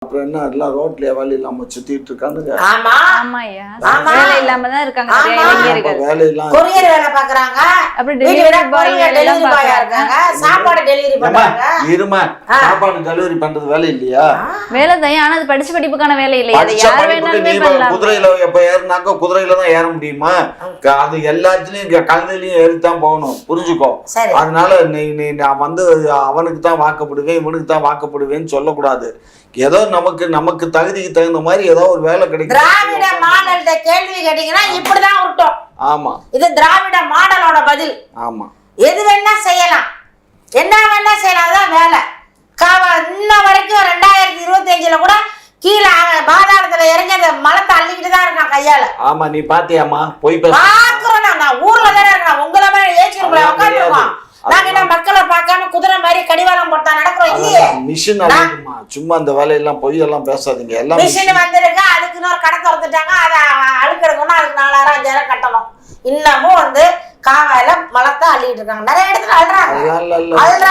அப்புறம் என்ன எல்லாம் ரோட்லயே வேலை இல்லாம சுத்திட்டு இருக்கானுங்க. ஆமா ஆமாய்யா, வேலை இல்லாம தான் இருக்காங்க நிறைய இளைஞர்கள். வேலை இல்லாம கொரியர் வேலை பாக்குறாங்க, அப்புறம் டெலிவரி டெலிவரி பாய் டெலிவரி பாயா இருக்காங்க, சாப்பாடு டெலிவரி பண்றாங்க. இருமா சாப்பாடு டெலிவரி பண்றது வேலை இல்லையா? வேலை தான், ஆனா அது படிச்ச படிப்புக்கான வேலை இல்லையா? அது படிச்ச யார் படிப்புக்கு வேணாலுமே நீ பண்ணலாம். குதிரையில எப்ப ஏறினாக்க குதிரையில தான் ஏற முடியுமா? அது எல்லாத்துலயும் கழுதையிலயும் ஏறித்தான் போகணும், புரிஞ்சுக்கோ. சரி. அதனால நான் வந்து அவனுக்கு தான் வாக்கப்படுவேன் இவனுக்கு தான் வாக்கப்படுவேன்னு சொல்லக்கூடாது. ஏதோ நமக்கு தகுதிக்கு தகுந்த மாதிரி ஏதோ ஒரு வேலை கிடைக்கும். திராவிட மாடல்கிட்ட கேள்வி கேட்டீங்கன்னா இப்படிதான் விட்டோம். ஆமா, இது திராவிட மாடலோட பதில். ஆமா, எது வேணா செய்யலாம், என்ன வேணா செய்யலாம், அதான் வேலை. இன்ன வரைக்கும் 2025ல கூட கீழே பாதாளத்துல இறங்கி அந்த மலத்தை அள்ளிக்கிட்டு தான் இருக்கான் கையால. ஆமா, நீ பாத்தியாமா? போய் பாக்குறோம், நாங்க ஊர்ல தானே இருக்கோம், உங்களை மாதிரி ஏசி ரூம்ல உட்காந்துருக்கோம். நாங்க என்ன மக்களை பார்க்காம குதிரை மாதிரி கடிவாளம் போட்டா நடக்கிறோம் இல்லையே. மிஷின் அழுகுமா, சும்மா அந்த வேலையெல்லாம் பொய் எல்லாம் பேசாதீங்க. எல்லாம் மிஷின் வந்திருக்கு, அதுக்கு இன்னொரு கடை திறந்துட்டாங்க, அதை அழுக்கிறதுக்குன்னா அதுக்கு 4000 5000 கட்டணும். இன்னமும் காவாயில மலத்தை அள்ளிட்டு இருக்காங்க, நிறைய இடத்துல அழுறாங்க.